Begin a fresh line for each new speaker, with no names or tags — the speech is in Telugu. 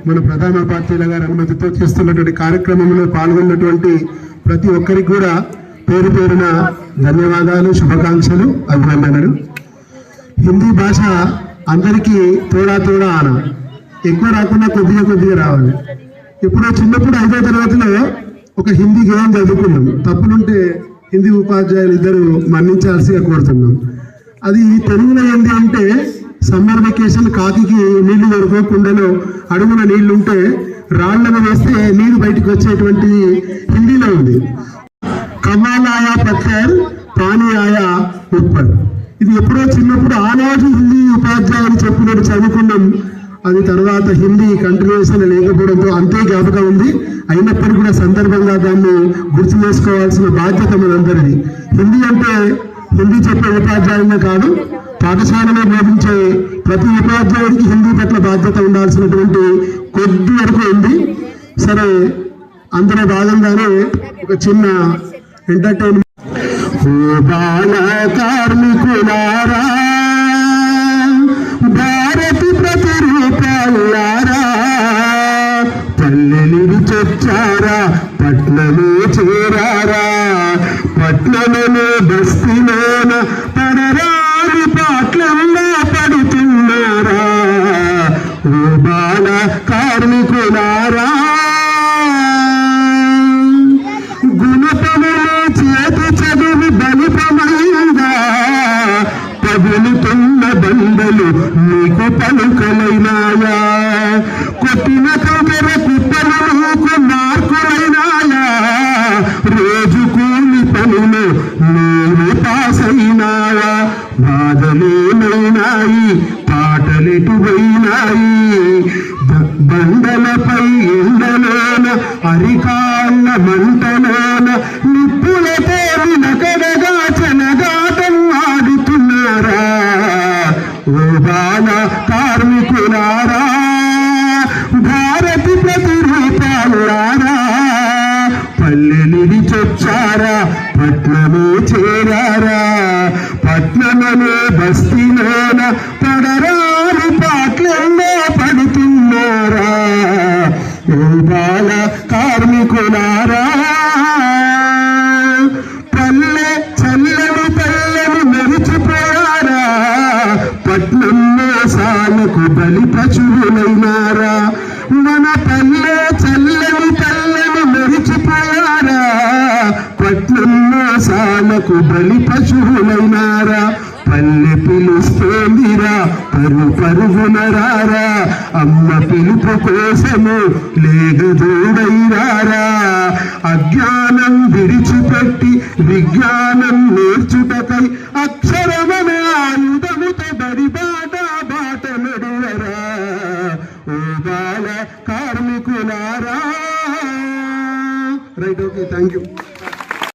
మన ప్రధాన పార్టీల గారి అనుమతితో చేస్తున్నటువంటి కార్యక్రమంలో పాల్గొన్నటువంటి ప్రతి ఒక్కరికి కూడా పేరు పేరున ధన్యవాదాలు, శుభాకాంక్షలు, అభినందనలు. హిందీ భాష అందరికీ తోడా తోడా ఆన, ఎక్కువ రాకుండా కొద్దిగా రావాలి. ఇప్పుడు చిన్నప్పుడు 5వ తరగతిలో ఒక హిందీ గేయం చదువుకున్నాం. తప్పులుంటే హిందీ ఉపాధ్యాయులు ఇద్దరు మన్నించాల్సిగా కోరుతున్నాం. అది తెలుగులో ఏంటి అంటే, సమ్మర్ వెకేషన్ కాకికి నీళ్లు దొరకకుండాలో అడుగున నీళ్లుంటే రాళ్లను వేస్తే నీరు బయటకు వచ్చేటువంటి హిందీలో ఉంది. కమాల్ ఆయా పత్తర్ పానీ ఆయా ఉప్పర్. ఇది ఎప్పుడో చిన్నప్పుడు ఆనాటి హిందీ ఉపాధ్యాయులు చెప్పినట్టు చదువుకున్నాం. అది తర్వాత హిందీ కంటిన్యూషన్ లేకపోవడంతో అంతే జ్ఞాపకం ఉంది. అయినప్పటికీ కూడా సందర్భంగా దాన్ని గుర్తు చేసుకోవాల్సిన బాధ్యత మనందరిది. హిందీ అంటే హిందీ చెప్పే ఉపాధ్యాయులే కాదు, పాఠశాలలో బోధించే ప్రతి ఉపాధ్యాయుడికి హిందీ పట్ల బాధ్యత ఉండాల్సినటువంటి కొద్ది వరకు ఉంది. సరే, అందులో భాగంగానే ఒక చిన్న ఎంటర్టైన్మెంట్. కార్మికులారా, భారతి ప్రతిరూపాలారా, పల్లెలు చొచ్చారా, పట్నము చేరారా, పట్నమును బస్తీలోన పడరాని పాటలన్నా పడుతున్నారా. ఓ బాల కార్మికులారా, గుణపములు చేతి చదువు బలిపమైందా, పగులుతున్న బండలు నీకు పలుకలైనాయా, కొట్టిన కంకెర కుప్పలు నీకు మార్కులైనాయా, రోజు కూలి పనులు నేను పాసైనావా, బాధలేనైనాయి పాటలెటువైనాయి, బండలపై ఎండలోన అరికాళ్ళ మంటలోన నిప్పులతో నకడగా చెనగాటం ఆడుతున్నారా. ఓ బాల కార్మికులారా, భారతి ప్రతిరూపాలారా, పల్లెలిడి చొచ్చారా, పట్నము చేరారా, పట్నమును బస్తీలోన పడరాని పాటలెన్నో పడుతున్నారా. ఓ బాల కార్మికులారా, పల్లె చల్లని పల్లెను మెరిచిపోయారా, పట్నం మోసాలకు బలి పశువులైనారా, మన పల్లె చల్లని పల్లెను మెరిచిపోయారా, పట్నం మోసాలకు బలి పశువులైనారా. పల్లె పిలుస్తోందిరా, పరుగునరారా, అమ్మ పిలుపు కోసము లేగదూడైరారా, అజ్ఞానం విడిచిపెట్టి విజ్ఞానం నేర్చుటకై అక్షరమనే ఆయుధముతో బడి బాట నడువరా. ఓ బాల కార్మికులారా. Right, okay, thank you.